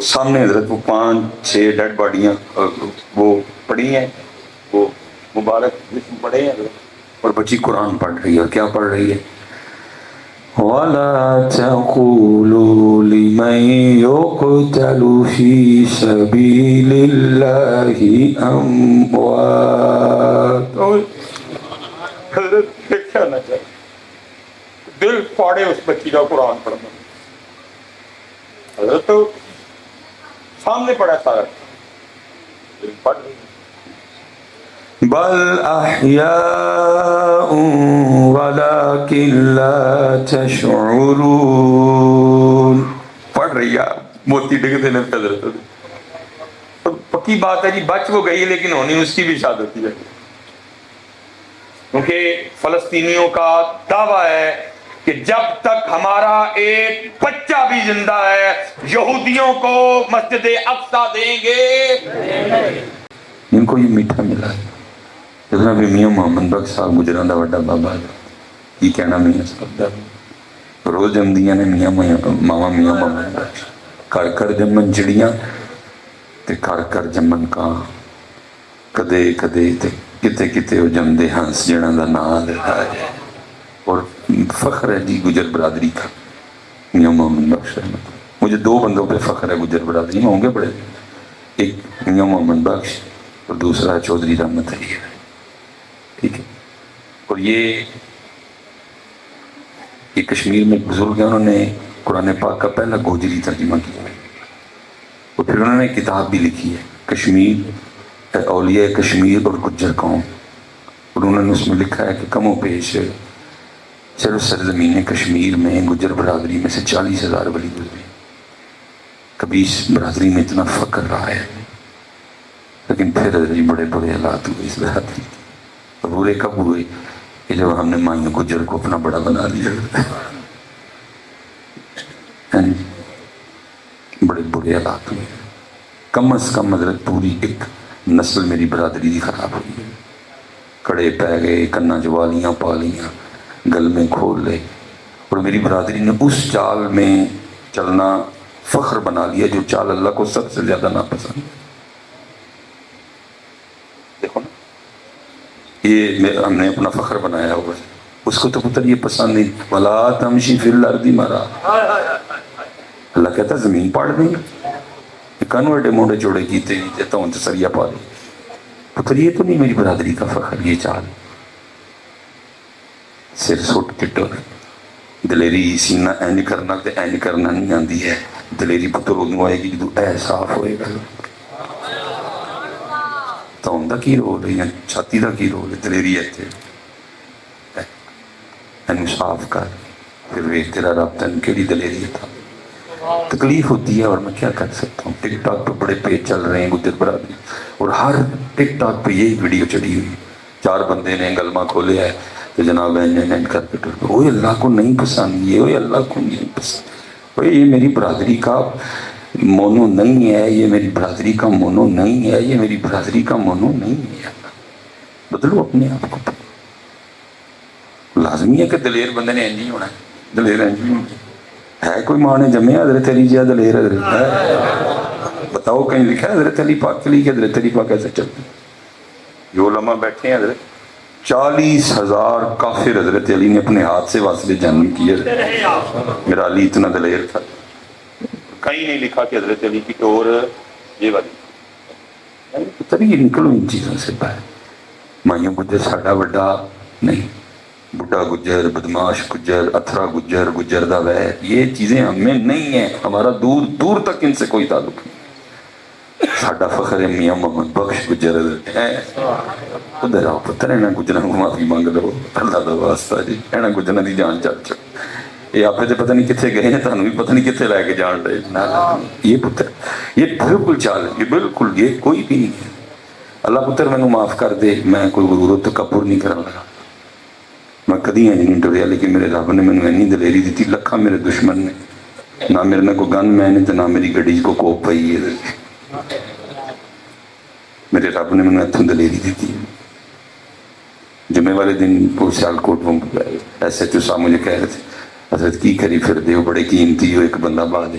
سامنے حضرت وہ 5-6 ڈیڈ باڈیاں وہ پڑی ہیں، وہ مبارک جسم پڑے ہیں اور بچی قرآن پڑھ رہی ہے. اور کیا پڑھ رہی ہے؟ وَلَا تَقُولُوا لِمَن يُقْتَلُ فِي سَبِيلِ اللَّهِ أَمْوَاتٌ. حضرت دیکھا نہ چاہے دل پاڑے اس بچی کا قرآن پڑھنا. حضرت تو سامنے پڑا سارا دل پڑھ رہی. بل احیاء ولکن لا تشعرون. پڑھ رہی ہے موتی ڈگتے نے حضرت. پکی بات ہے جی، بچ وہ گئی لیکن ہونی اس کی بھی شہادت ہے، کیونکہ فلسطینیوں کا دعویٰ ہے کہ جب تک ہمارا ایک بچہ بھی زندہ ہے یہودیوں کو مسجد اقصی دیں گے. ان کو یہ میٹھا ملا ہے. جتنا بھی میاں محمد بخش صاحب گجراں دا وڈا بابا یہ کہنا میاں صاحب دا روز جمدیاں نے میاں ماما میاں محمد بخش. کر کر جمن چڑیاں تے کر کر جمن کاں، کدے کدے تے کتے کتے وہ جمدے ہنس جڑاں دا نام لیتا ہے. اور فخر ہے جی گجر برادری کا میاں محمد بخش رحمت. مجھے 2 بندوں پہ فخر ہے گجر برادری میں، ہوں گے بڑے، ایک میاں محمد بخش اور دوسرا چودھری رحمت علی ہے. ٹھیک ہے. اور یہ کشمیر میں بزرگ ہیں، انہوں نے قرآن پاک کا پہلا گوجری ترجمہ کیا ہے اور پھر انہوں نے کتاب بھی لکھی ہے کشمیر اولیاء کشمیر اور گجر قوم. اور انہوں نے اس میں لکھا ہے کہ کم و بیش چلو سرزمین کشمیر میں گجر برادری میں سے 40,000 ولی گزرے. کبھی اس برادری میں اتنا فقر رہا ہے، لیکن پھر بڑے بڑے حالات ہوئے اس برادری. اور برے کب ہوئے کہ جب ہم نے مائیں گجر کو اپنا بڑا بنا لیا. بڑے برے حالات ہوئے. کم از کم حضرت پوری ایک نسل میری برادری کی خراب ہوئی. کڑے پہ گئے، کنا جوالیاں پا لیاں، گل میں کھول لے. اور میری برادری نے اس چال میں چلنا فخر بنا لیا جو چال اللہ کو سب سے زیادہ ناپسند. دیکھو نا، یہ ہم نے اپنا فخر بنایا ہوا ہے، اس کو تو پتر یہ پسند نہیں. وَلَا تَمْشِ فِي الْأَرْضِ مَرَحًا. اللہ کہتا زمین پاڑ دیں گے. کانو ایڈے موڑے جوڑے کیتے نہیں دیتا ہوں تو سریا پا دیں. پتر یہ تو نہیں میری برادری کا فخر. یہ چال سر سٹ کٹو دلیری سینہ اینج کرنا تے اینج کرنا نہیں آندی ہے. دلیری پتر ادھوں آئے گی جدو احساف ہوئے گا. تو ان دا کی رول ہے، چھاتی دا کی رول ہے. دلیری ہے تے اینو صاف کر، پھر ویک تیرا رابطہ کیڑی دلیری تھا. تکلیف ہوتی ہے اور میں کیا کر سکتا ہوں. ٹک ٹاک پہ بڑے پیج چل رہے ہیں گجر برادری، اور ہر ٹک ٹاک پہ یہی ویڈیو چڑھی ہوئی. 4 بندے نے گلمہ کھولے ہے تو جناب این کر کے ٹر وہ اللہ کو نہیں پسند. یہ وہ اللہ کو نہیں پسند. یہ میری برادری کا مونو نہیں ہے، یہ میری برادری کا مونو نہیں ہے، یہ میری برادری کا مونو نہیں ہے. بدلو اپنے آپ کو. لازمی ہے کہ دلیر بندے نے انجی ہونا ہے. دلیر انجی ہے کوئی ماں نے جمعے حضرت علی جی دلیر حضرت ہے؟ بتاؤ کہیں لکھا ہے حضرت علی پاک کے لیے کہ حضرت علی پاک ایسے چلتے؟ یہ علماء بیٹھے ہیں حضرت 40,000 کافر حضرت علی نے اپنے ہاتھ سے واسطے جنگ کیے. میرا علی اتنا دلیر تھا. کہیں نہیں لکھا کہ حضرت علی کی اور یہ والی پتہ نہیں. یہ نکلو ان چیزوں سے باہر. مائیوں گجر ساڈا وڈا نہیں، بڈھا گجر، بدماش گجر، اتھرا گجر، گجر دا ویر، یہ چیزیں ہمیں نہیں ہیں. ہمارا دور دور تک ان سے کوئی تعلق نہیں. ساڈا فخر ہے میاں محمد بخش گجر ہے. ادھر آؤ پتر اینا گجراں کو معافی مانگ لو اللہ دا واسطہ جی. اینا گجراں دی جان چل چل. یہ آپ تو پتہ نہیں کتنے گئے ہیں، تانوں بھی پتہ نہیں کتنے لے کے جان رہے. یہ پتر یہ بالکل چال ہے، یہ بالکل یہ کوئی بھی نہیں ہے. اللہ پتر مینوں معاف کر دے، میں کوئی غرور و تکبر نہیں کرن لگا. میں کدی نہیں ڈریا، لیکن میرے رب نے مینوں اینی دلیری دیتی. لکھاں میرے دشمن نے، نہ میرے نہ کوئی گن مین ہے، نہ میری گڈی کو کوپ پئی ہے. میرے رب نے مینوں اتھوں دلیری دیتی. جمعے والے دن وہ سیالکوٹ ایس ایچ او صاحب مجھے کہہ رہے تھے حضرت کی کری پھر دے ہو، بڑے قیمتی ہو، ایک بندہ بعد ہے.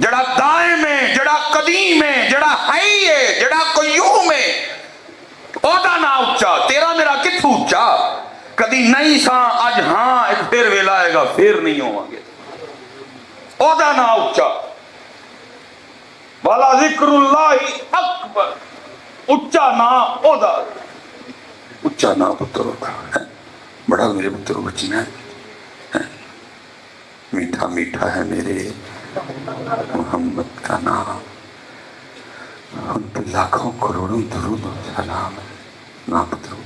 جڑا دائم ہے، جڑا قدیم ہے، جڑا حی ہے، جڑا قیوم ہے، اودا نا اچا، تیرا میرا کتھو اچا؟ کدی نہیں سا اج ہاں، ایک پھر ویلا آئے گا پھر نہیں ہوں گے، اودا نا اچا، والا ذکر اللہ اکبر، اچا نا اودا، اچا نا پتر ہوتا ہے، بڑا میرے پتر بچنا ہے، میٹھا میٹھا ہے میرے محمد کا نام، ان پہ لاکھوں کروڑوں درود و سلام ہے، نا پترو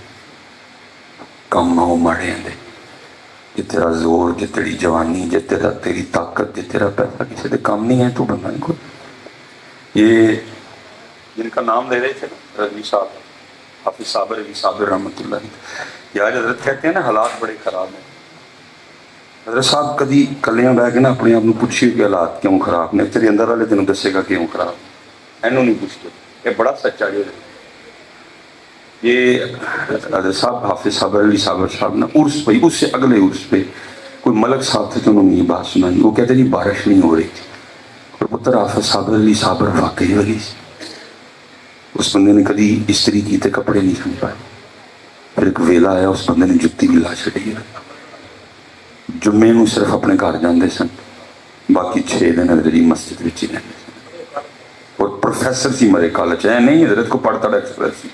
کم نہ ہو ماڑے ہیں دے، جے تیرا زور، جے تیری جوانی، جے تیرا تیری طاقت، جے تیرا پیسہ کسی دے کام نہیں ہے تو بندہ نہیں کوئی۔ یہ جن کا نام لے رہے تھے نا رضوی صاحب، حافظ صابر رضوی صابر رحمۃ اللہ علیہ، یہ آج حضرت کہتے ہیں نا حالات بڑے خراب ہیں۔ حضرت صاحب کدی کلیاں بہ کے نا اپنے آپ کو پوچھیے کہ حالات کیوں خراب نے، تیرے اندر والے تینوں دسے گا کیوں خراب، اینوں نہیں پوچھتے، یہ بڑا سچا جو ہے۔ یہ حضرت صاحب حافظ صابر علی صابر صاحب نا عرس پہ، اس سے اگلے عرس پہ کوئی ملک صاحب تھے تو انہوں نے یہ بات سنائی، وہ کہتے جی بارش نہیں ہو رہی تھی، اور پتر حافظ صابر علی صابر واقعی ولی سے، اس بندے نے کدی استری کی تے کپڑے نہیں سن پائے، پھر ایک ویلا آیا اس بندے نے جتی بھی لا چھڑی ہے، جمعے میں صرف اپنے گھر جاندے سن، باقی 6 دن حضرت جی مسجد وچ ہی رہندے سن، اور پروفیسر سی مرے کالج ہے نہیں، حضرت کو پڑھتا ایکسپریس سی،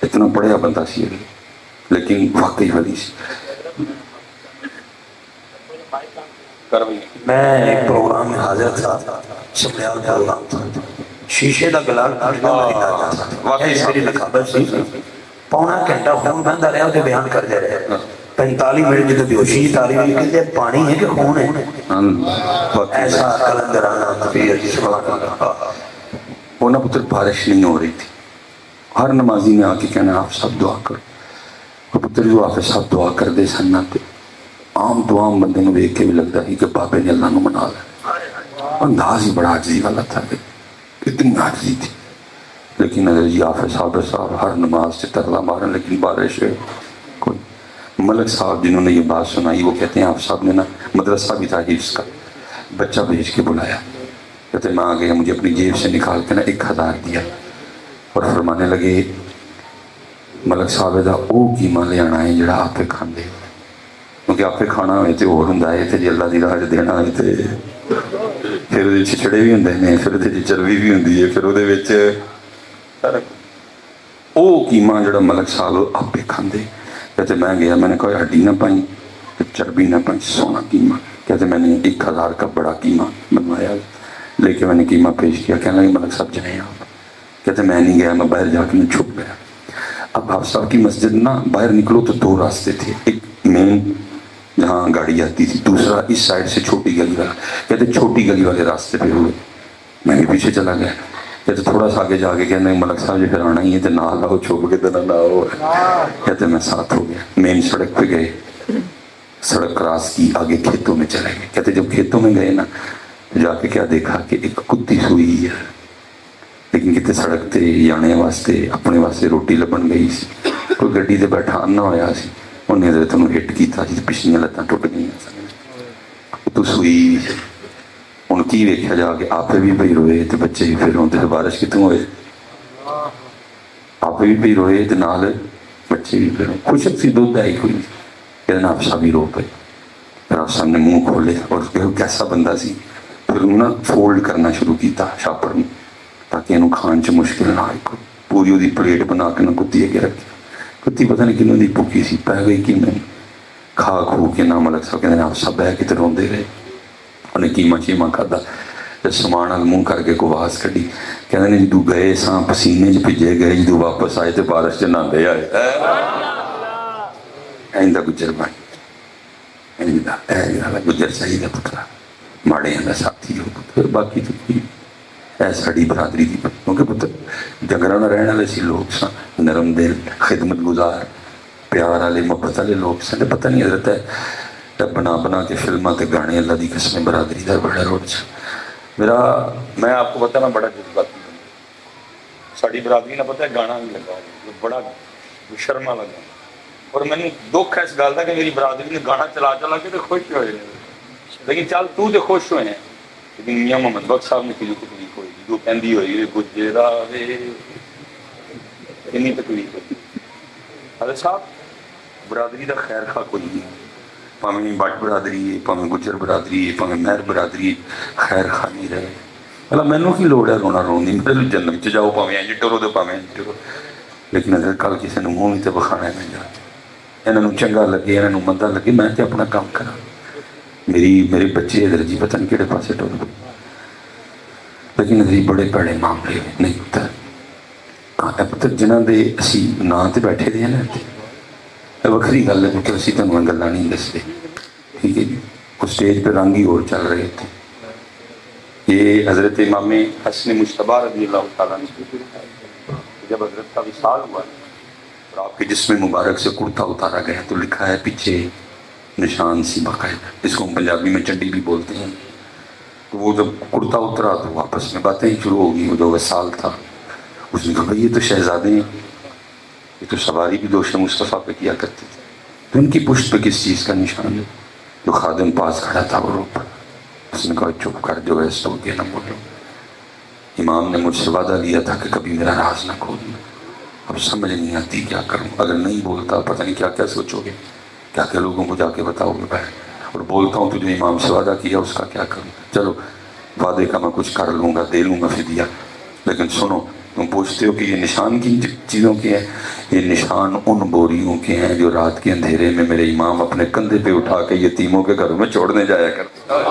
اتنا پڑھیا بندہ سی لیکن واقعی ولی سی۔ میں ایک پروگرام میں حاضر تھا، سمریال پروگرام تھا، شیشے دا گلاس ڈھونڈنا میری نہ جاتا تھا، ایسی میری لکھابت سی، پونا گھنٹہ خون بندہ رہا اسے بیان کر دے رہے، 45 منٹ جدو بیوشی تعلیم لکھے تھے، پانی ہے کہ خون ہے، ایسا کلندرانہ طبیعت سبحان اللہ۔ وہ نا پتر بارش نہیں ہو رہی تھی، ہر نمازی نے آ کے کہنا آپ سب دعا کرو، اور پتر جو آپ سب دعا کر دے سننا تے عام دعام بندے میں دیکھ کے بھی لگتا ہے کہ بابے نے اللہ نو منا لیا، انداز ہی بڑا عاجزی والا تھا، اتنی عاجزی تھی، لیکن اگر جی حافظ صاحب ہر نماز سے ترلا مارن، لیکن بارش ہے کوئی۔ ملک صاحب جنہوں نے یہ بات سنائی وہ کہتے ہیں آپ صاحب نے نا مدرسہ بھی تھا حفظ کا، بچہ بھیج کے بلایا، کہتے میں آ گیا، مجھے اپنی جیب سے نکال کے نا 1000 دیا، اور فرمانے لگے ملک صاحب دا او قیمہ لے آنا ہے جڑا آپ پہ کھان دے، کیونکہ آپ پہ کھانا ہوئے تھے اور ہوں ہے، جی اللہ دی راہ دینا ہوئے تھے، پھر وہ چھچڑے بھی ہوں نے، پھر وہ چربی بھی ہوں ہے، پھر وہ او قیمہ جڑا ملک صاحب آپ پہ کھان دے، کہتے میں گیا، میں نے کہا ہڈی نہ پائیں چربی نہ پائیں، سونا قیمہ، کہتے میں نے 1000 کا بڑا قیمہ بنوایا، لے کے میں نے قیمہ پیش کیا، کہنے لگے ملک صاحب جائیں آپ، کہتے میں نہیں گیا، میں باہر جا کے میں چھپ گیا۔ اب آپ صاحب کی مسجد نا باہر نکلو تو 2 راستے تھے، ایک مین جہاں گاڑی آتی تھی، دوسرا اس سائڈ سے چھوٹی گلی والا، کہتے چھوٹی گلی والے راستے پہ ہوئے، میں بھی پیچھے چلا گیا، کہتے تھوڑا سا آگے جا کے کہنے ملک صاحب جو پھر آنا ہی ہے تو نہ لاؤ، چھوپ کے تو نہ ہو، کہتے میں ساتھ ہو گیا، مین سڑک پہ گئے، سڑک کراس کی، آگے کھیتوں میں چلے گئے، کہتے جب کھیتوں میں گئے نا جا کے کیا دیکھا کہ ایک کتی سوئی ہے، لیکن کتے سڑک تے جانے واسطے اپنے واسطے روٹی لبن گئی سی، کوئی گڈی تے بیٹھا نہ ہویا سی، انہیں حضرت انہوں ہٹ کیتا جی پچھلیاں لتاں ٹوٹ گئی، تو سوئی ان کی ویکھیا جا کے آپ بھی پہ روئے تے بچے بھی پھر ہوندے، بارش کتوں ہوئے، آپ بھی روئے تے نال بچے بھی پھر خوشک سی دودھ آئی کوئی، کہنا آپ سب ہی رو پے، پھر آپ سامنے منہ کھولے، اور کیسا بندہ سی، پھر انہوں نے فولڈ کرنا شروع کیتا شاپر میں، تاکہ انہوں کھان چ مشکل نہ آئے، پوری وہ پلیٹ بنا کے نہ کتی اگے رکھی، کتی پتہ نہیں کنوں دی بھوکی سی، پہ گئی کہ نہیں، کھا کھو کے نہ ملک صاحب کہتے ہیں آپ سب بہ کے تے روندے رہے، انہیں قیمہ شیمہ کھادا، سامان نال منہ کر کے کو آواز کڈی، کہتے ہیں جدو گئے ساں پسینے چ بھجے گئے، جدو واپس آئے تے بارش چ نہاندے آئے، ایندا گجر بن، ایندا گجر چاہیے پترا، ماڑے دا ساتھی ہو پتر، باقی تو اے ساڑی برادری دی، کیونکہ پتر جنگراں نہ رہنے والے سی لوگ سن، نرم دل، خدمت گزار، پیار والے، محبت والے لوگ سن، پتہ نہیں حضرت ہے بنا بنا کے فلماں تے گانے اللہ دی قسم برادری دا بڑا روڈ چ میرا، میں آپ کو پتہ میں بڑا جذباتی ہوں، ساڑی برادری نہ پتہ ہے گانا نہیں لگا، بڑا شرما لگا، اور میں نے دکھ ہے اس گل کا کہ میری برادری نے گانا چلا چلا کے تو خوش ہوئے، لیکن چل تو تے خوش ہوئے ہیں، لیکن میاں محمد بخش صاحب نے کیوں تکلیف ہوئی جو کہندی ہوئی گجرا وے اتنی تکلیف ہوئی حضرت صاحب برادری دا خیر خواہ کوئی نہیں پاویں بٹ برادری ہے پاویں گجر برادری ہے پاویں مہر برادری ہے خیر خواہ نہیں رہے اللہ مینوں کی لوڑ ہے رونا رون دی میرے جنم چ جاؤ پاویں انج ٹرو تے پاویں انج ٹرو لیکن اگر کل کسی نے منہ تے بخانا ہے میں جا انہاں نوں چنگا لگے انہاں نوں مندا لگے میں تے اپنا کام کراں میرے بچے ادھر جی پتہ نہیں کہڑے پاسے ٹر گئے لیکن ادھر بڑے بڑے معاملے نہیں پتہ پتر جنہاں دے اسی نا تے بیٹھے دے ہیں نا وکری گل ہے پتر اسی تنوں گلاں نہیں دستے ٹھیک ہے جی وہ اسٹیج پہ رنگ ہی اور چل رہے تھے یہ حضرت امام حسن مجتبی رضی اللہ تعالیٰ عنہ جب حضرت کا وصال ہوا اور آپ کے جسم مبارک سے کرتا اتارا گیا تو لکھا ہے پیچھے نشان سی باقاعدہ اس کو ہم پنجابی میں چنڈی بھی بولتے ہیں تو وہ جب کرتا اترا تو واپس میں باتیں شروع ہو گئی وہ جو وصال تھا اس نے کہا بھائی یہ تو شہزادے ہیں یہ تو سواری بھی دوش مصطفیٰ پہ کیا کرتے تھے تو ان کی پشت پہ کس چیز کا نشان ہے جو خادم پاس کھڑا تھا وہ رو پڑا اس نے کہا چپ کر جو ہے سو کے نہ بولو امام نے مجھ سے وعدہ لیا تھا کہ کبھی میرا راز نہ کھولنا اب سمجھ نہیں آتی کیا کروں اگر نہیں بولتا پتہ نہیں کیا کیا سوچو گے کیا کیا لوگوں کو جا کے بتاؤ گے بھائی اور بولتا ہوں تو جو امام سے وعدہ کیا اس کا کیا کروں چلو وعدے کا میں کچھ کر لوں گا دے لوں گا فدیہ لیکن سنو تم پوچھتے ہو کہ یہ نشان کن چیزوں کے ہیں یہ نشان ان بوریوں کے ہیں جو رات کے اندھیرے میں میرے امام اپنے کندھے پہ اٹھا کے یتیموں کے گھروں میں چھوڑنے جایا کرتے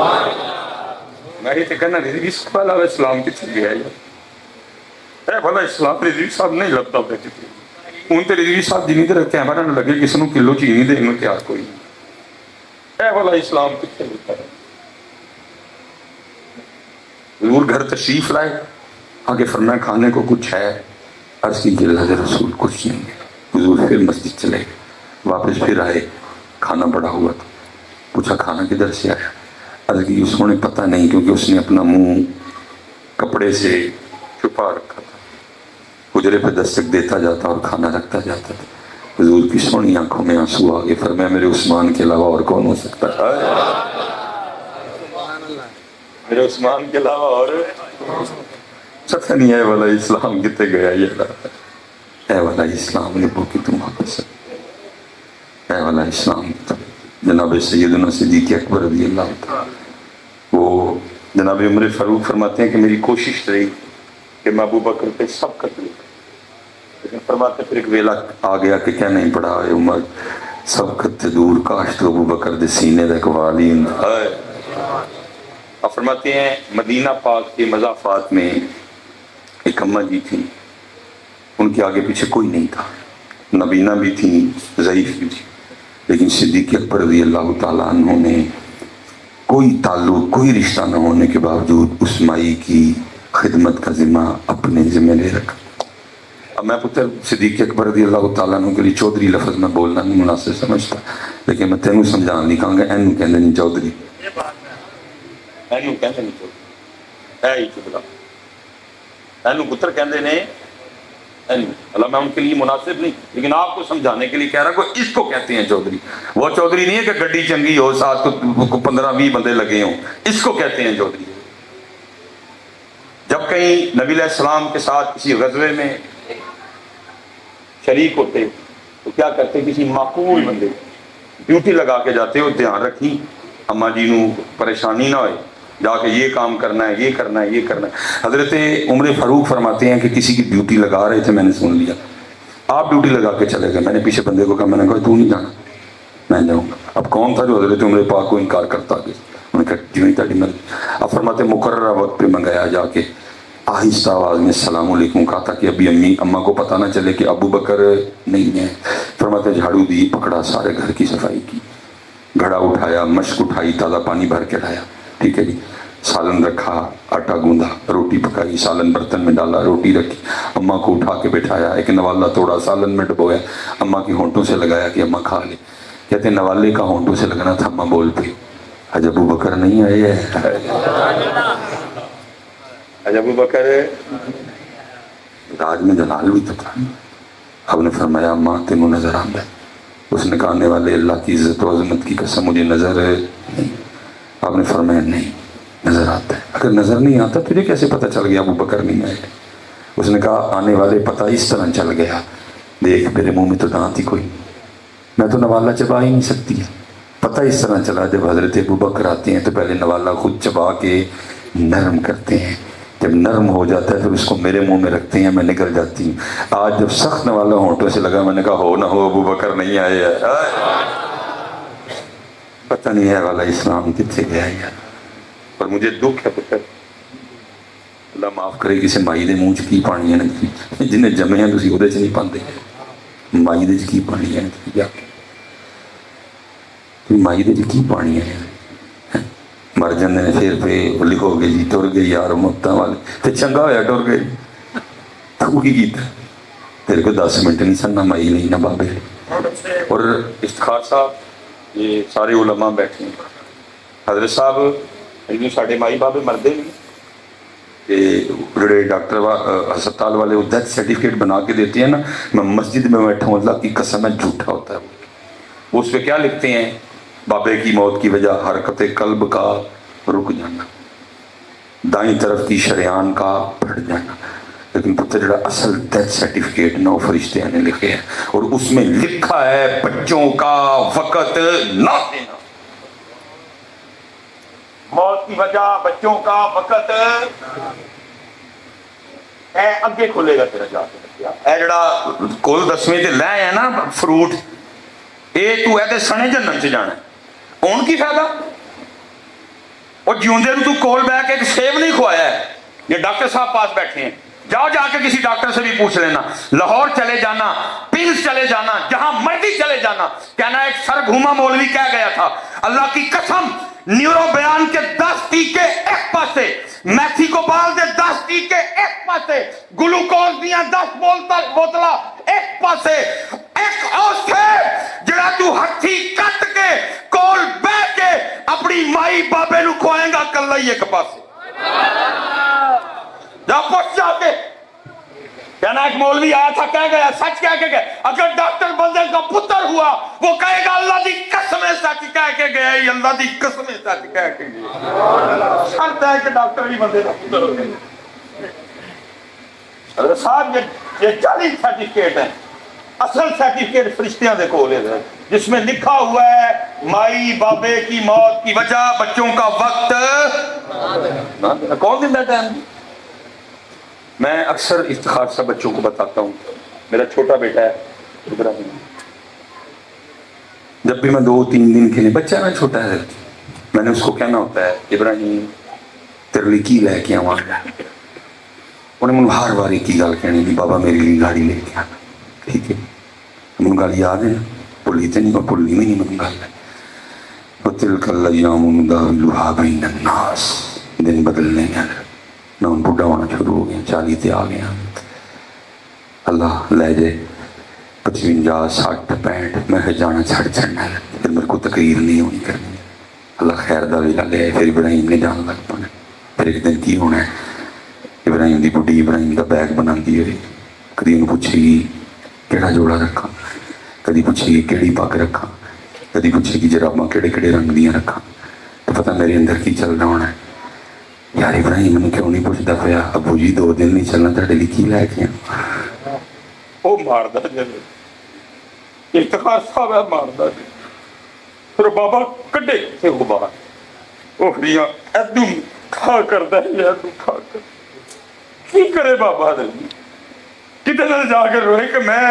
میں یہ کہنا رضوی صاحب علیہ السلام کتنے گیا اے بھلا اسلام رضوی صاحب نہیں لگتا بیٹھے تھے ان تے رضوی صاحب جنہیں تے کیمرہ نہ لگے کسی نو کلو چینی دے انہوں تیار کوئی نہیں اے بھلا اسلام کتنے لگتا ہے حضور گھر تشریف لائے آگے فرمایا کھانے کو کچھ ہے عرض کی کہ اللہ رسول کچھ نہیں ہے حضور پھر مسجد چلے گئے واپس پھر آئے کھانا بڑا ہوا تھا پوچھا کھانا کدھر سے آیا عرض کی اس کو نے پتہ نہیں کیونکہ اس نے اپنا منہ کپڑے سے چھپا رکھا تھا حجرے پہ دستک دیتا جاتا اور کھانا رکھتا جاتا تھا حضور کی سونی آنکھوں میں آنسو آگے فرمایا میرے عثمان کے علاوہ اور کون ہو سکتا ہے میرے عثمان کے علاوہ اور پتہ نہیں ہے والا اسلام کتے گیا یہ اے والا اسلام نے بو کہ تم واپس اے والا اسلام جناب سیدنا صدیق اکبر رضی اللہ تعالی وہ جناب عمر فاروق فرماتے ہیں کہ میری کوشش رہی کہ میں ابو بکر پہ سب قتل لیکن فرماتے پھر ایک ویلا آ گیا کہ کیا نہیں پڑا ہے عمر سبقت دور کاش تو ابو بکر دے سینے دے قوالی آپ فرماتے ہیں مدینہ پاک کے مضافات میں ایک اماں جی تھی ان کے آگے پیچھے کوئی نہیں تھا نبینہ بھی تھی ضعیف بھی تھی لیکن صدیق اکبر رضی اللہ تعالیٰ عنہ نے کوئی تعلق کوئی رشتہ نہ ہونے کے باوجود اس مائی کی خدمت کا ذمہ اپنے ذمہ لے رکھا اب میں پتر صدیق اکبر رضی اللہ تعالیٰ عنہ کے لیے چودھری لفظ میں بولنا نہیں مناسب سمجھتا لیکن میں تینوں سمجھان نہیں کہاں گا اینو کہندے نہیں چودھری اینو کہندے نہیں چودھری اے ہی چودھرا اینو پتر کہندے نے اللہ میں ان کے لیے مناسب نہیں لیکن آپ کو سمجھانے کے لیے کہہ رہا کہ اس کو کہتے ہیں چودھری وہ چودھری نہیں ہے کہ گڈی چنگی ہو ساتھ کو 15-20 بندے لگے ہوں اس کو کہتے ہیں چودھری جب کہیں نبی علیہ السلام کے ساتھ کسی غزوے میں شریک ہوتے تو کیا کرتے کسی معقول بندے ڈیوٹی لگا کے جاتے ہو دھیان رکھی اماں جی نو پریشانی نہ ہوئے جا کے یہ کام کرنا ہے یہ کرنا ہے یہ کرنا ہے حضرت عمر فاروق فرماتے ہیں کہ کسی کی ڈیوٹی لگا رہے تھے میں نے سن لیا آپ ڈیوٹی لگا کے چلے گئے میں نے پیچھے بندے کو کہا میں نے کہا تو نہیں جانا میں جاؤں گا اب کون تھا جو حضرت عمر پاک کو انکار کرتا گیا انہوں نے کہا جو نہیں تاری مرضی اب فرماتے مقررہ وقت پہ منگایا جا کے آہستہ آواز میں السلام علیکم کہا تھا کہ ابھی اماں کو پتہ نہ چلے کہ ابو بکر نہیں ہے فرماتے جھاڑو دی پکڑا سارے گھر کی صفائی کی گھڑا اٹھایا مشک اٹھائی تازہ پانی بھر کے لایا ٹھیک ہے جی سالن رکھا آٹا گوندا روٹی پکائی سالن برتن میں ڈالا روٹی رکھی اماں کو اٹھا کے بٹھایا ایک نوالا توڑا سالن میں ڈبویا اماں کی ہونٹوں سے لگایا کہ اماں کھا لے کہتے ہیں نوالے کا ہونٹوں سے لگنا تھا اماں بول پہ حج ابو بکر نہیں آئے ہے حج ابو بکر راج میں جلال بھی تو تھا اب نے فرمایا اماں تینوں نظر آتا ہے اس نے کہا آنے والے اللہ کی عزت و عظمت کی قسم مجھے نظر نہیں آپ نے فرمایا نہیں نظر آتا ہے اگر نظر نہیں آتا تجھے کیسے پتہ چل گیا ابو بکر نہیں آئے؟ اس نے کہا آنے والے پتہ اس طرح چل گیا، دیکھ میرے منہ میں تو دانت ہی کوئی، میں تو نوالا چبا ہی نہیں سکتی، پتہ اس طرح چلا جب حضرت ابو بکر آتے ہیں تو پہلے نوالا خود چبا کے نرم کرتے ہیں، جب نرم ہو جاتا ہے پھر اس کو میرے منہ میں رکھتے ہیں، میں نکل جاتی ہوں۔ آج جب سخت نوالا ہونٹوں سے لگا میں نے کہا ہو نہ ہو ابو بکر نہیں آئے ہیں، پتہ نہیں ہے والا اسلام کتنے گیا یار۔ اور مجھے دکھ ہے پتر، اللہ معاف کرے کسی مائی دے منہ چ کی پانی ہے جنہیں جمے ہیں تسی اودے چ نہیں پاندے، مائی دے چ کی پانی ہے جا کے مائی دے چ کی پانی ہے، مر جاندے نے پھر پہ لکھو گے جی ٹر گئے یار مفتاں والے، تے چنگا ہویا ٹر گئے، تو کی کیتا تیرے کو 10 منٹ نہیں سن، نہ مائی نہیں نہ بابے۔ اور افتخار صاحب یہ سارے علماء بیٹھے ہیں، حضرت صاحب جو ساڈے مائی بابے مردے نہیں کہ جڑے ڈاکٹر ہسپتال والے وہ ڈیتھ سرٹیفکیٹ بنا کے دیتے ہیں نا، میں مسجد میں بیٹھا ہوں اللہ کی قسم ہے جھوٹا ہوتا ہے وہ، اس پہ کیا لکھتے ہیں؟ بابے کی موت کی وجہ حرکت قلب کا رک جانا، دائیں طرف کی شریان کا پھٹ جانا، لیکن پتہ جڑا اصل ڈیتھ سرٹیفکیٹ نا وہ فرشتے نے لکھے ہیں، اور اس میں لکھا ہے بچوں کا وقت نہ دینا، موت کی وجہ بچوں کا وقت، اے اگے کھلے گا تیرا جا کے، اے جڑا کل 10ویں تے لے ہے نا فروٹ، اے تو ہے تے سنے جنت سے جانا ہے، اون کی فائدہ؟ اور جیوندے نو تو کول بیٹھ کے ایک سیب نہیں کھوایا ہے، یہ ڈاکٹر صاحب پاس بیٹھے ہیں، جاؤ جا کے کسی ڈاکٹر سے بھی پوچھ لینا، لاہور چلے جانا، پنس چلے جانا، جہاں مرضی چلے جانا، کہنا ایک سر گھوما مولوی کہہ گیا تھا اللہ کی قسم نیورو بیان کے 10 ٹیکے ایک پاسے، میکسیکو بال دے 10 ٹیکے ایک پاسے، گلوکوز دیاں 10 بوتلاں ایک پاسے، ایک اوس ہے جڑا تو ہتھی کٹ کے کول بیٹھ کے اپنی مائی بابے نو کھوائیں گا کلا ہی ایک پاسے، جا پوچھ جا کے کہنا ایک مولوی آیا تھا کہہ گیا، سچ کہہ کے گیا، اگر ڈاکٹر بندے کا پتر ہوا وہ کہے گا اللہ دی قسم سچ کہہ کے گیا، اللہ دی قسم سچ کہہ کے گیا، شرط ہے کہ ڈاکٹر بھی بندے کا پتر ہو گیا۔ حضرت صاحب یہ 40 سرٹیفکیٹ ہیں، اصل سرٹیفکیٹ فرشتیاں دے کولے ہے جس میں لکھا ہوا ہے مائی بابے کی موت کی وجہ بچوں کا وقت، کون دن ٹائم؟ میں اکثر افتخار سے بچوں کو بتاتا ہوں، میرا چھوٹا بیٹا ہے ابراہیم، جب بھی میں 2-3 دن کے لیے، بچہ نا چھوٹا ہے، میں نے اس کو کہنا ہوتا ہے ابراہیم تیرے لیے کی لے کے آواں گا، انہیں مجھے ہر باری کی گل کہنی نہیں بابا میرے لیے گاڑی لے کے آنا، ٹھیک ہے مجھے گاڑی یاد ہے بھولی تو نہیں، میں بھولنی نہیں مجھے گل ہے، وَتِلْكَ الْأَيَّامُ نُدَاوِلُهَا بَيْنَ النَّاسِ، دن بدلنے ہیں، میں ان بڑھا ہونا شروع ہو گیا، 40 تے آ گیا، اللہ لے جائے 55 60 65 میں جانا چھڑ چڑنا ہے، پھر میرے کو تقریر نہیں ہونی کرنی، اللہ خیر دا ویلا لے، پھر ابراہیم نے جان لگ پانا، پھر ایک دن کی ہونا ہے، ابراہیم دی بڑھی ابراہیم دا بیگ بنا دی ہے، کدی انہوں پوچھے گی کیڑا جوڑا رکھا، کدی پوچھے گی کیڑی پاک رکھا، کدی پوچھے گی جراباں کیڑے کیڑے رنگ دیاں رکھا، تو پتہ میرے اندر کی چل رہا ہونا ہے، یار ابراہیم نے کیوں نہیں پوچھتا پیا ابو جی 2 دن نہیں چلنا تھے لیے کی لے کے وہ ماردا جب افتخار صاحب ہے ماردا پھر بابا کڈے سے وہ باہر وہ فریاں ادو کھا کردا ہے ادو کھا کر کی کرے بابا کتنے دن جا کے روئے کہ میں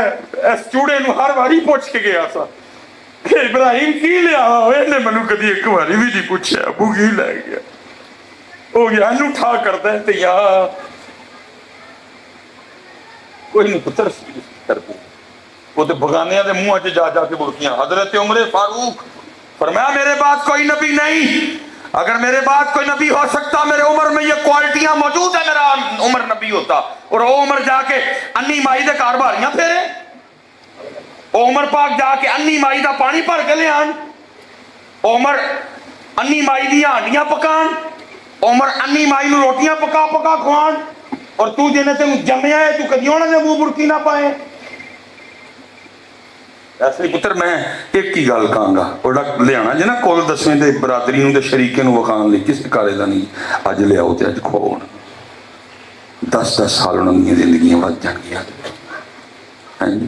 اس چوڑے نو ہر باری پوچھ کے گیا سا کہ ابراہیم کی لیا نے منو کدی ایک باری بھی نہیں پوچھا ابو کی لے گیا وہ یہاں اٹھا کرتا ہے تو یہاں کوئی نہیں پتر کرتے وہ تو بغانیاں دے منہ جا جا کے بڑکیاں۔ حضرت عمر فاروق فرمایا میرے بعد کوئی نبی نہیں، اگر میرے بعد کوئی نبی ہو سکتا میرے عمر میں یہ کوالٹیاں موجود ہیں میرا عمر نبی ہوتا، اور وہ عمر جا کے انی مائی دے کارباریاں پھیرے، وہ عمر پاک جا کے انی مائی دا پانی بھر کے لے آن، عمر انی مائی دی ہانڈیاں پکان، عمر انی مائی نو روٹیاں پکا پکا کھوان، اور تو جنہیں تینوں جمیا ہے تو کدی انہوں نے منہ بڑکی نہ پائے۔ ਐਸੀ ਪੁੱਤਰ ਮੈਂ ਇੱਕ ਹੀ ਗੱਲ ਕਹਾਂਗਾ, ਉਹਦਾ ਲਿਆਣਾ ਜੇ ਨਾ ਕੁੱਲ 10ਵੇਂ ਦੇ ਬਰਾਦਰੀ ਨੂੰ ਤੇ ਸ਼ਰੀਕੇ ਨੂੰ ਵਿਖਾਉਣ ਲਈ, ਕਿਸੇ ਕਾਲੇ ਦਾ ਨਹੀਂ। ਅੱਜ ਲਿਆਓ ਤੇ ਅੱਜ ਖੋਣ 10-10 ਸਾਲ ਉਹਨਾਂ ਦੀਆਂ ਜ਼ਿੰਦਗੀਆਂ ਵੱਧ ਜਾਣਗੀਆਂ। ਹਾਂਜੀ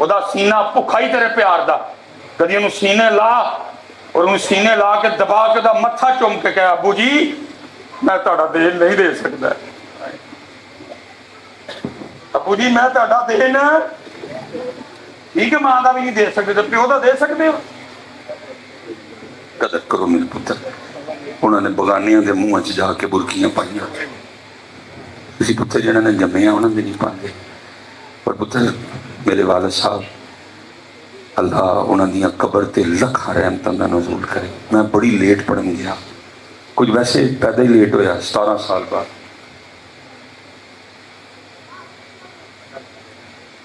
ਉਹਦਾ ਸੀਨਾ ਭੁੱਖਾ ਹੀ ਤੇਰੇ ਪਿਆਰ ਦਾ। ਕਦੀ ਉਹਨੂੰ ਸੀਨੇ ਲਾ, ਔਰ ਉਹਨੂੰ ਸੀਨੇ ਲਾ ਕੇ ਦਬਾ ਕੇ ਉਹਦਾ ਮੱਥਾ ਚੁੰਮ ਕੇ ਕਹਿ, ਅੱਬੂ ਜੀ ਮੈਂ ਤੁਹਾਡਾ ਦੇਣ ਨਹੀਂ ਦੇ ਸਕਦਾ, ਅੱਬੂ ਜੀ ਮੈਂ ਤੁਹਾਡਾ ਦੇਣ ਠੀਕ ਹੈ ਮਾਂ ਦਾ ਵੀ ਨਹੀਂ ਦੇ ਸਕਦੇ ਤੇ ਪਿਓ ਦਾ ਦੇ ਸਕਦੇ ਹੋ। ਕਦਰ ਕਰੋ ਮੇਰੇ ਪੁੱਤਰ। ਉਹਨਾਂ ਨੇ ਬਗਾਨੀਆਂ ਦੇ ਮੂੰਹਾਂ 'ਚ ਜਾ ਕੇ ਬੁਰਕੀਆਂ ਪਾਈਆਂ। ਤੁਸੀਂ ਪੁੱਤਰ ਜਿਹਨਾਂ ਨੇ ਜੰਮਿਆ ਉਹਨਾਂ ਦੇ ਨਹੀਂ ਪਾਉਂਦੇ। ਪਰ ਪੁੱਤਰ ਮੇਰੇ ਵਾਲਦ ਸਾਹਿਬ, ਅੱਲਾ ਉਹਨਾਂ ਦੀਆਂ ਕਬਰ ਤੇ ਲੱਖਾਂ ਰਹਿਮਤਾਂ ਦਾ ਨਜ਼ੂਲ ਕਰੇ। ਮੈਂ ਬੜੀ ਲੇਟ ਪੜ੍ਹਨ ਗਿਆ, ਕੁਝ ਵੈਸੇ ਪੈਦਾ ਹੀ ਲੇਟ ਹੋਇਆ 17 ਸਾਲ ਬਾਅਦ।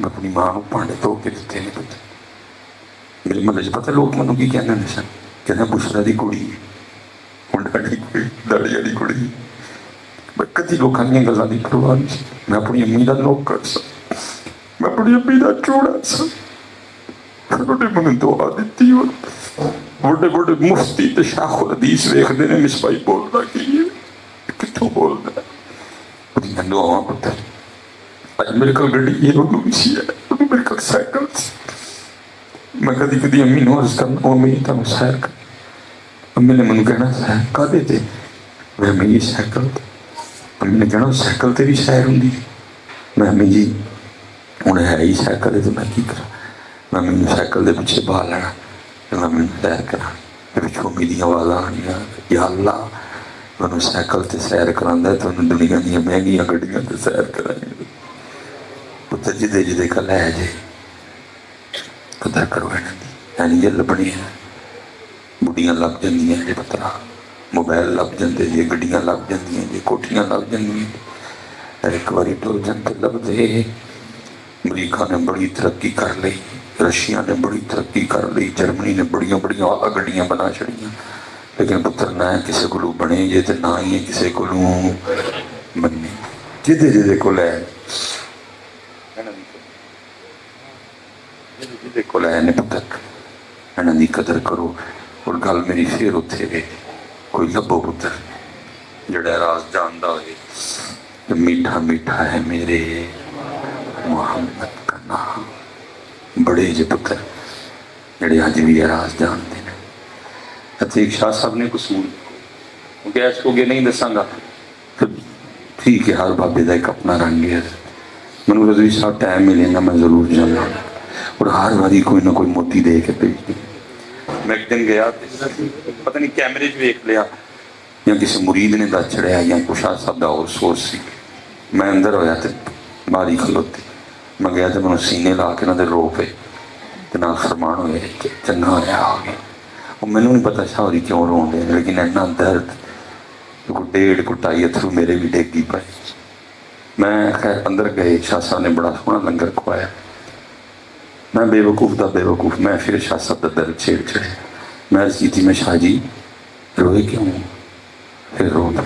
میں اپنی ماں کو پانڈے دھو کے دیتے نہیں پتہ میرے محلے پتہ لوگ منوں کی کہنے سن کہنا بشرا دی کڑی داڑی والی کڑی میں کدی لوگوں دیا گلوں کی پرواہ نہیں سی میں اپنی امی کا نوکر سا میں اپنی امی کا چوڑا سا مجھے دعا دیتی بڑے بڑے مفتی تے شیخ الحدیث ویکھدے نے مصباحی بولدا کی کتوں بولدا ہے دعا پتر اج میرے کو گڈی یہ وہ سی ہے میرے کو سائیکل میں کدی کدی امی نو عرض کرنا امی تانوں سیر کر امی نے مجھے کہنا سیر کدے تے میں امی سائیکل امی نے کہنا سائیکل تے بھی سیر ہوندی میں امی جی ہن ہے ہی سائیکل تے میں کی کراں میں مجھے سائیکل دے پیچھے بہا لینا میں مجھے سیر کرا پچھوں میری آوازاں آنیاں یا اللہ میں سائیکل تے سیر کراندا ہے تو دنیا دیا مہنگیاں گڈیاں تے سیر کرائیں پتر جدے جدے کل ہے جے قدر کرو اینی جے لبنی ہے بڑھیاں لب جاندیاں جے پترا موبائل لب جاندے جے گڈیاں لب جاندیاں جے کوٹھیاں لب جاندیاں ایک باری ٹر جان تے لب دے امریکہ نے بڑی ترقی کر لی رشیا نے بڑی ترقی کر لی جرمنی نے بڑیاں بڑیاں آلہ گڈیاں بنا چھڑیاں لیکن پتر نہ کسی کو بنے جے تے نہ ہی کسی کو بننے جدے جدے کو لے جدے کو لے نے پتر انہاں دی قدر کرو اور گل میری پھر اتھے گئے کوئی لبو پتر جڑا راز جاندا ہوئے کہ میٹھا میٹھا ہے میرے محمد کا نام بڑے جے پتر جڑے آج بھی راز جانتے ہیں اتے ایک شاہ صاحب نے قصور گیس کو گے نہیں دساں گا ٹھیک ہے ہر بابے دا ایک اپنا رنگ ہے منو رضوی صاحب ٹائم ملے گا میں ضرور جانا اور ہر باری کوئی نہ کوئی موتی دے کے بھیج دیں میں ایک دن گیا پتہ نہیں کیمرے چ ویکھ لیا یا کسی مرید نے دس چڑھیا یا کوئی شاہ صاحب دا اور سورس سی میں اندر ہویا تے باری کھلوتی میں گیا تو میں سینے لا کے نہ دے رو پہ نہ فرمان ہوئے چنگا ہوا آ گیا وہ مینوں نہیں پتا شاہ ہوری کیوں رو دے لیکن اینا درد ڈیڑھ کٹائی اتھرو میرے بھی ڈیگی پائے میں خیر اندر گئے شاہ صاحب نے بڑا سونا لنگر کھوایا میں بے وقوف دا بے وقوف میں پھر شاہ صاحب دا درد چھیڑ چھڑے میں عرض کی تھی میں شاہ جی روئے کیوں پھر رو پہ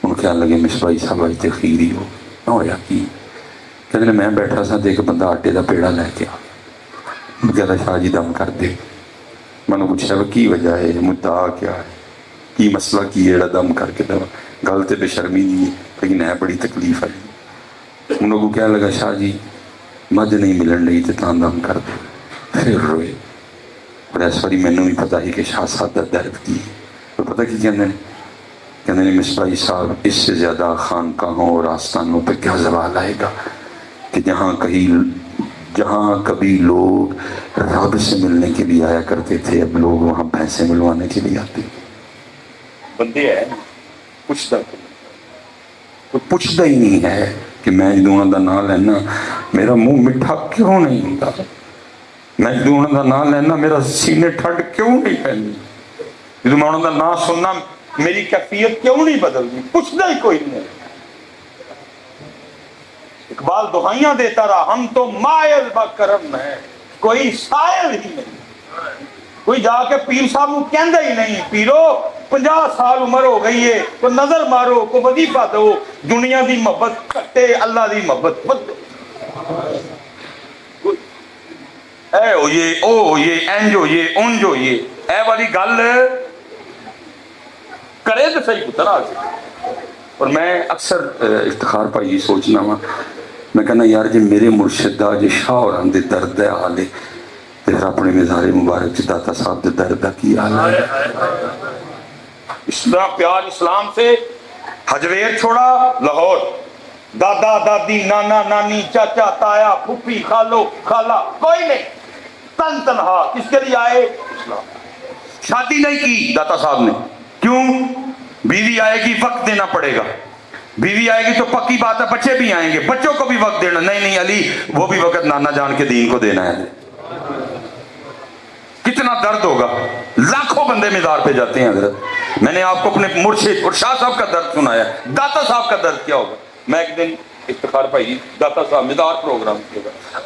ان خیال لگے مصباحی صاحب آج تے خیری ہو نہ ہویا کی کہتے میں بیٹھا سا دیکھ بندہ آٹے دا پیڑا لے کے کہتا شاہ جی دم کر دے میں نے پوچھا وہ کی وجہ ہے مدعا کیا ہے کی مسئلہ کی ہے دم کر کے دم گل تے بے شرمی نہیں ہے لیکن ہے بڑی تکلیف ہے انہوں کو کہنے لگا شاہ جی مجھ نہیں ملن رہی تے تاں دم کر دے پھر روئے اور اس باری مینوں نہیں پتا ہی کہ شاہ صاحب دا درد کی ہے پتہ کی کہتے ہیں مصباحی صاحب اس سے زیادہ خانقاہوں اور آستانوں پہ کیا زوال آئے گا کہ جہاں کبھی لوگ رب سے ملنے کے لیے آیا کرتے تھے اب لوگ وہاں پیسے ملوانے کے لیے آتے بندے ہیں پوچھتا ہی نہیں ہے کہ میں جدوں دا نام لینا میرا منہ مٹھا کیوں نہیں ہوتا میں جدوں دا نام لینا میرا سینے ٹھنڈ کیوں نہیں پہنی جدوں میں دا نام سننا میری کیفیت کیوں نہیں بدلتی پوچھتا ہی کوئی نہیں اقبال دہائیاں دیتا رہا ہم تو مائل بکرم ہے کوئی سائل ہی نہیں کوئی جا کے پیر صاحب کو کہندا ہی نہیں پیرو 50 سال عمر ہو گئی ہے کوئی نظر مارو کوئی وظیفہ دو دنیا دی محبت کٹے اللہ دی محبت بدو اے ہو یہ او ہو یہ اینج ہو یہ اونج ہو یہ اے والی گل کرے تو صحیح پتر آ اور میں اکثر افتخار پائی سوچنا وا میں کہنا یار جی میرے مرشد دا جی شاہ اور دے درد ہے حالے پھر اپنے مزار مبارک چ داتا صاحب دے درد دا کی حال ہے اسلام پیار اسلام سے حجویر چھوڑا لاہور دادا دادی نانا نانی چاچا تایا پھوپھی خالو خالہ کوئی نہیں تن تنہا کس کے لیے آئے اسلام شادی نہیں کی داتا صاحب نے کیوں بیوی آئے گی وقت دینا پڑے گا بیوی آئے گی تو پکی بات ہے بچے بھی آئیں گے بچوں کو بھی وقت دینا نہیں علی وہ بھی وقت نانا جان کے دین کو دینا ہے کتنا درد ہوگا لاکھوں بندے مزار پہ جاتے ہیں حضرت میں نے آپ کو اپنے مرشد اور شاہ صاحب کا درد سنایا داتا صاحب کا درد کیا ہوگا میں ایک دن افتخار بھائی داتا صاحب مزار پروگرام کیا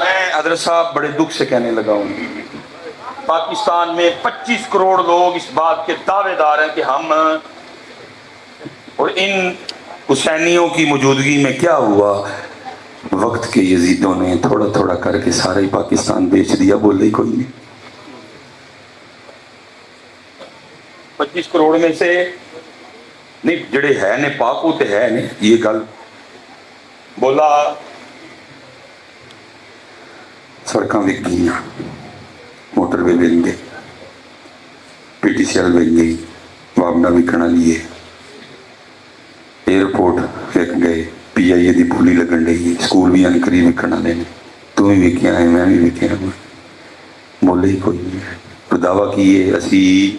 میں حضرت صاحب بڑے دکھ سے کہنے لگا ہوں، پاکستان میں 25 کروڑ لوگ اس بات کے دعوے دار ہیں کہ ہم، اور ان حسینیوں کی موجودگی میں کیا ہوا، وقت کے یزیدوں نے تھوڑا تھوڑا کر کے سارا ہی پاکستان بیچ دیا، بول رہی کوئی نہیں۔ 25 کروڑ میں سے نہیں جڑے ہے نے پاک وہ تے ہے نے، یہ گل بولا سڑکاں وک گئیاں، موٹر وے بن گئے، پی ٹی سی ایل بن گئی، وابنا وکنا لیے، ایئرپورٹ وک گئے، پی آئی اے دی بولی لگن رہی ہے، سکول بھی یعنی قریب وکنا لینے، تو بھی وکیا ہے، میں بھی وکیا ہوں، بولے ہی کوئی نہیں ہے، تو دعویٰ کیے اسی۔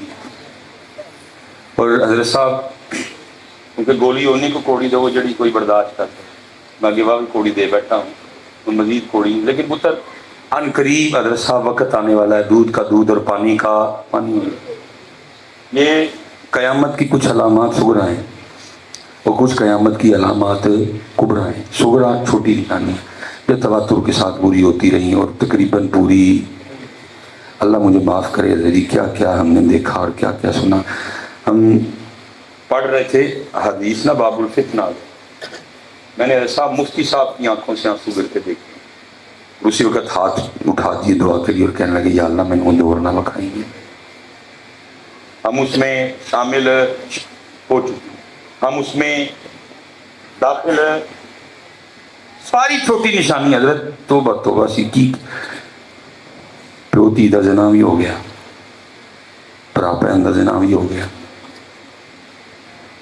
اور حضرت صاحب کیونکہ گولی ہونی کو کوڑی دو جڑی کوئی برداشت کرتا، میں گواہ بھی کوڑی دے بیٹھا ہوں تو مزید کوڑی، لیکن پتر ان قریب حضرت صاحب وقت آنے والا ہے، دودھ کا دودھ اور پانی کا پانی۔ یہ قیامت کی کچھ علامات صغرا ہیں اور کچھ قیامت کی علامات کبرا ہیں۔ صغرا چھوٹی نشانی جو تواتر کے ساتھ پوری ہوتی رہی اور تقریباً پوری، اللہ مجھے معاف کرے ذری کیا کیا ہم نے دیکھا اور کیا کیا سنا۔ ہم پڑھ رہے تھے حدیث نا باب الفتنہ، میں نے صاحب مفتی صاحب کی آنکھوں سے آنسو گرتے دیکھے، اسی وقت ہاتھ اٹھا دیے دعا کے لیے اور کہنے لگے یا اللہ میں نے دور نہ بکھائیں گے۔ ہم اس میں شامل ہو چکے، ہم اس میں داخل، ساری چھوٹی نشانی حضرت توبہ توبہ سی کی، پیوتی دا زنا بھی ہو گیا، پراپین دا زنا بھی ہو گیا،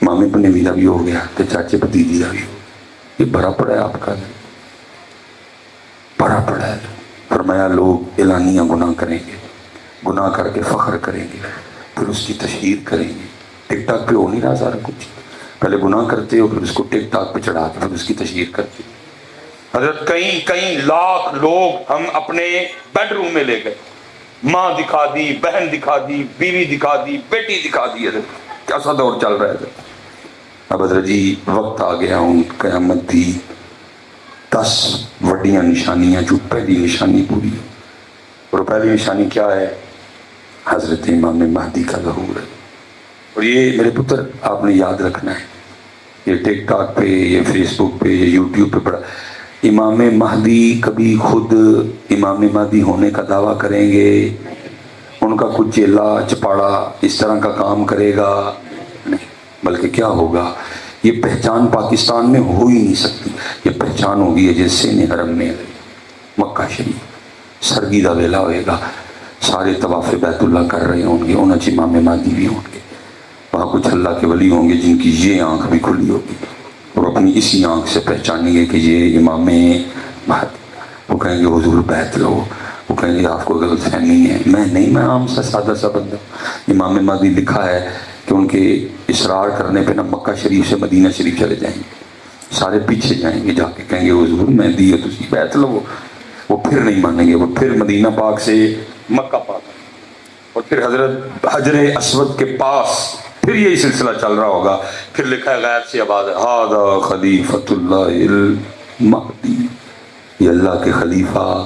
مامے پنیوی دا بھی ہو گیا، تے چاچے بھتیجی دا بھی ہو گیا، یہ بھرا پڑا ہے آپ کا، بھرا پڑا ہے۔ فرمایا لوگ اعلانیہ گناہ کریں گے، گناہ کر کے فخر کریں گے، پھر اس کی تشہیر کریں گے۔ ٹک ٹاک پہ ہو نہیں رہا سارا کچھ، پہلے گناہ کرتے ہو پھر اس کو ٹک ٹاک پہ چڑھا کے پھر اس کی تشہیر کرتے۔ حضرت کئی لاکھ لوگ ہم اپنے بیڈ روم میں لے گئے، ماں دکھا دی، بہن دکھا دی، بیوی دکھا دی، بیٹی دکھا دی۔ حضرت کیسا دور چل رہا ہے حضرت۔ اب حضرت جی وقت آ گیا ہوں قیامت دی 10 وڈیاں نشانیاں، جو پہلی نشانی پوری، اور پہلی نشانی کیا ہے؟ حضرت امام مہدی کا ظہور ہے۔ اور یہ میرے پتر آپ نے یاد رکھنا ہے، یہ ٹک ٹاک پہ، یہ فیس بک پہ، یہ یوٹیوب پہ پڑھا، امام مہدی کبھی خود امام مہدی ہونے کا دعویٰ کریں گے، ان کا کچھ چیلا چپاڑا اس طرح کا کام کرے گا نہیں، بلکہ کیا ہوگا، یہ پہچان پاکستان میں ہو ہی نہیں سکتی، یہ پہچان ہوگی جس سین حرم میں مکہ شریف سرگی دا ویلا ہوئے گا، سارے طواف بیت اللہ کر رہے ہوں گے، انہاں چ امام مہدی بھی ہوں گے، وہاں کچھ اللہ کے ولی ہوں گے جن کی یہ آنکھ بھی کھلی ہوگی اور اپنی اسی آنکھ سے پہچانیں گے کہ یہ امام مہدی۔ وہ کہیں گے حضور بیعت لو، وہ کہیں گے آپ کو غلط فہمی ہے، میں نہیں، میں عام سا سادہ سا بندہ۔ امام مہدی لکھا ہے کہ ان کے اصرار کرنے پہ نہ مکہ شریف سے مدینہ شریف چلے جائیں گے، سارے پیچھے جائیں گے، جا کے کہیں گے حضور مہدی ہے تسی بیعت لو، وہ پھر نہیں مانیں گے، وہ پھر مدینہ پاک سے مکہ پاک، اور پھر حضرت حجر اسود کے پاس پھر یہی سلسلہ چل رہا ہوگا، پھر لکھا ہے غیب سے آواز ہذا خلیفۃ اللہ المہدی، یہ اللہ کے خلیفہ،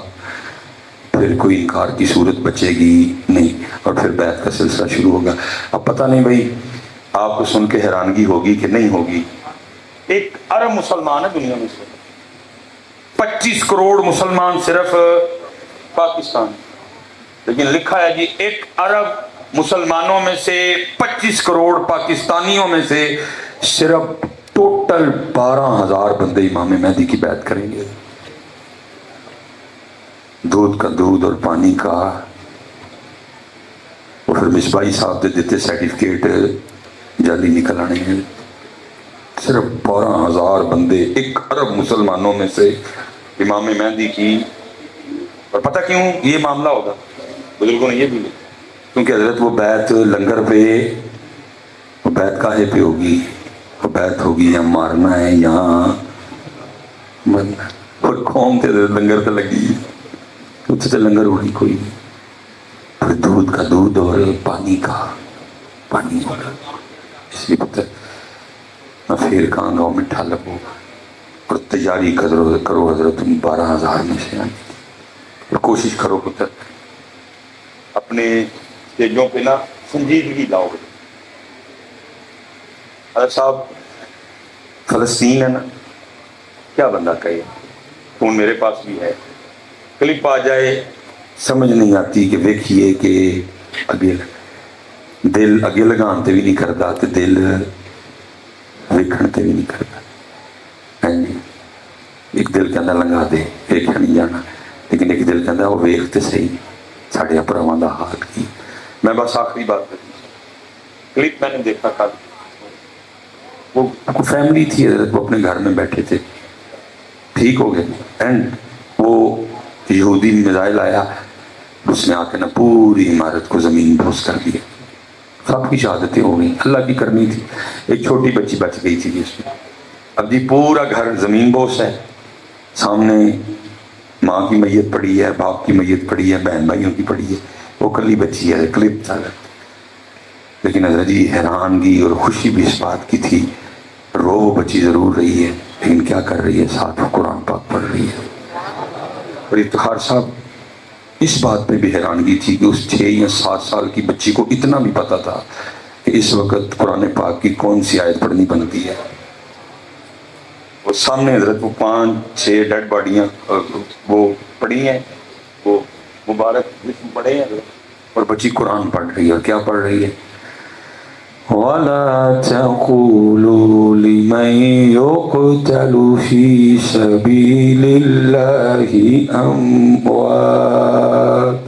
پھر کوئی انکار کی صورت بچے گی نہیں، اور پھر بیعت کا سلسلہ شروع ہوگا۔ اب پتہ نہیں بھائی آپ کو سن کے حیرانگی ہوگی کہ نہیں ہوگی، ایک ارب مسلمان ہے دنیا میں سے، 25 کروڑ مسلمان صرف پاکستان، لیکن لکھا ہے جی 1 ارب مسلمانوں میں سے 25 کروڑ پاکستانیوں میں سے صرف ٹوٹل 12,000 بندے امام مہدی کی بیعت کریں گے۔ دودھ کا دودھ اور پانی کا، اور پھر مصباحی صاحب دے دیتے سرٹیفکیٹ جعلی نکل آنے ہیں، صرف 12,000 بندے 1 ارب مسلمانوں میں سے امام مہدی کی۔ اور پتہ کیوں یہ معاملہ ہوگا؟ بزرگوں نے یہ بھی لکھا کیونکہ حضرت وہ بیعت لنگر پہ، وہ بیعت کاہے پہ ہوگی؟ وہ بیعت ہوگی یا مارنا ہے یا مرنا ہے، اور قوم تے لنگر پہ لگی، اتنے سے لنگر ہوگی کوئی نہیں، پھر دودھ کا دودھ اور پانی کا پانی ہوگا۔ اس لیے پتہ میں پھر کہاں گا میٹھا لگو، اور تیاری کرو حضرت 12,000 میں سے آنے کی، اور کوشش کرو پتر اپنے اسٹیجوں پہ نا سنجیدگی لاؤ۔ حضرت صاحب فلسطین ہے نا، کیا بندہ کہے، فون میرے پاس بھی ہے، کلپ آ جائے سمجھ نہیں آتی کہ ویکھیے کہ اگے دل اگے لگان تے بھی نہیں کرتا تے دل ویکھن تے بھی نہیں کرتا۔ ایک دل کہندا لنگا دے ویکھیا نہیں جانا، لیکن ایک دل کہندا وہ ویکھ تے صحیح ساڈے اپراواں دا حال کی۔ میں بس آخری بات کروں، کلپ میں نے دیکھا کل، وہ فیملی تھی حضرت، وہ اپنے گھر میں بیٹھے تھے، ٹھیک ہو گئے، اینڈ وہ یہودی میزائل آیا، اس نے آ کے نا پوری عمارت کو زمین بوس کر دیا، سب کی شہادتیں ہو گئی، اللہ کی کرنی تھی، ایک چھوٹی بچی بچ گئی تھی اس میں۔ اب جی پورا گھر زمین بوس ہے، سامنے ماں کی میت پڑی ہے، باپ کی میت پڑی ہے، بہن بھائیوں کی پڑی ہے، وہ کلی بچی ہے، کلپ تھا۔ لیکن حضرت جی حیرانگی اور خوشی بھی اس بات کی تھی، رو وہ بچی ضرور رہی ہے لیکن کیا کر رہی ہے، ساتھ وہ قرآن پاک پڑھ رہی ہے۔ اور افتخار صاحب اس بات پہ بھی حیرانگی تھی کہ اس 6 یا 7 سال کی بچی کو اتنا بھی پتا تھا کہ اس وقت قرآن پاک کی کون سی آیت پڑھنی بنتی ہے۔ وہ سامنے حضرت وہ 5-6 ڈیڈ باڈیاں وہ پڑھی ہیں، وہ مبارک جسم پڑھے ہیں اور بچی قرآن پڑھ رہی ہے، اور کیا پڑھ رہی ہے؟ وَلَا تَقُولُوا لِمَن يُقْتَلُ فِي سَبِيلِ اللَّهِ أَمْوَاتٌ۔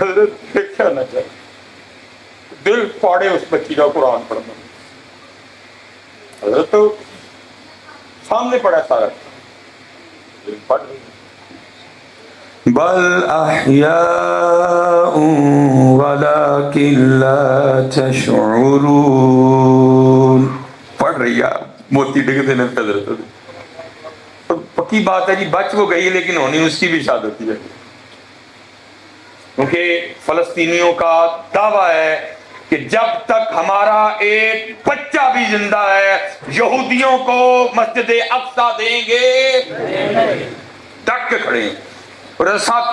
حضرت دیکھا نہ جائے، دل پاڑے اس بچی کا قرآن پڑھنا۔ حضرت تو سامنے پڑا سارا، دل پڑھ رہی بل احیاء ولکن لا تشعرون، پڑھ رہی ہے، موتی ڈگتے نے حضرت۔ پکی بات ہے جی، بچ وہ گئی لیکن ہونی اس کی بھی شہادت ہے، کیونکہ فلسطینیوں کا دعویٰ ہے کہ جب تک ہمارا ایک بچہ بھی زندہ ہے یہودیوں کو مسجد اقصی دیں گے، ڈٹ کے کھڑے ہیں۔ اور صاحب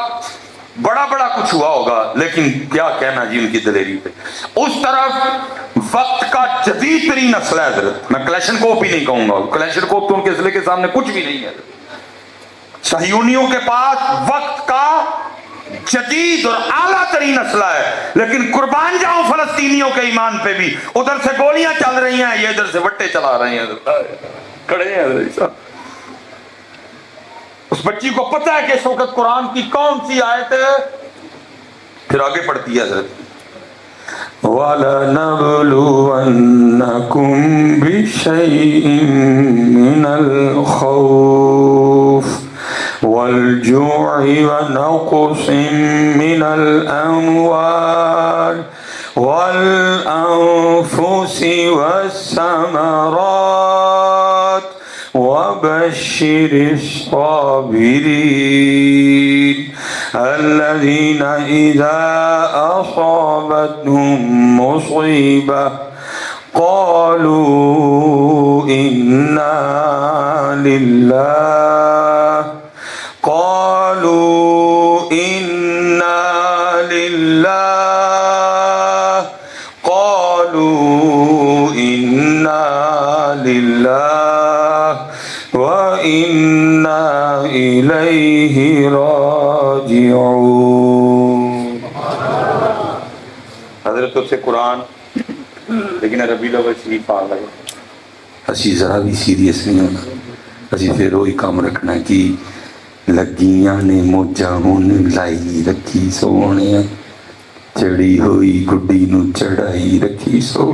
بڑا بڑا کچھ ہوا ہوگا لیکن کیا کہنا جی ان کی دلیری پہ۔ اس طرف وقت کا جدید ترین اسلحہ ہے حضرت، میں کلیشن کوپ ہی نہیں کہوں گا، کلیشن کوپ تو ان کے اسلحے کے سامنے کچھ بھی نہیں ہے۔ صہیونیوں کے پاس وقت کا جدید اور اعلیٰ ترین اسلحہ ہے، لیکن قربان جاؤں فلسطینیوں کے ایمان پہ بھی، ادھر سے گولیاں چل رہی ہیں، یہ ادھر سے وٹے چلا رہے ہیں، کھڑے ہیں حضرت صاحب۔ اس بچی کو پتہ ہے کہ اس وقت قرآن کی کون سی آیت ہے، پھر آگے پڑھتی ہے حضرت وَلَنَبْلُوَنَّكُمْ بِشَيْءٍ مِّنَ الْخَوْفِ وَالْجُوعِ وَنَقْصٍ مِّنَ الْأَمْوَالِ وَالْأَنفُسِ وَالثَّمَرَاتِ وَبَشِّرِ الصَّابِرِينَ الَّذِينَ إِذَا أَصَابَتْهُم مُّصِيبَةٌ قَالُوا إِنَّا لِلَّهِ وَإِنَّا إِلَيْهِ راجعون۔ حضرت سے قرآن لیکن ربیع الاول شریف آ گئے، اسی ذرا بھی سیریس نہیں ہونا، اسی پھر وہی کام رکھنا کہ لگیاں نے موجاں ہون لائی رکھی سونے، چڑی ہوئی گڈی نو چڑھائی رکھی سو۔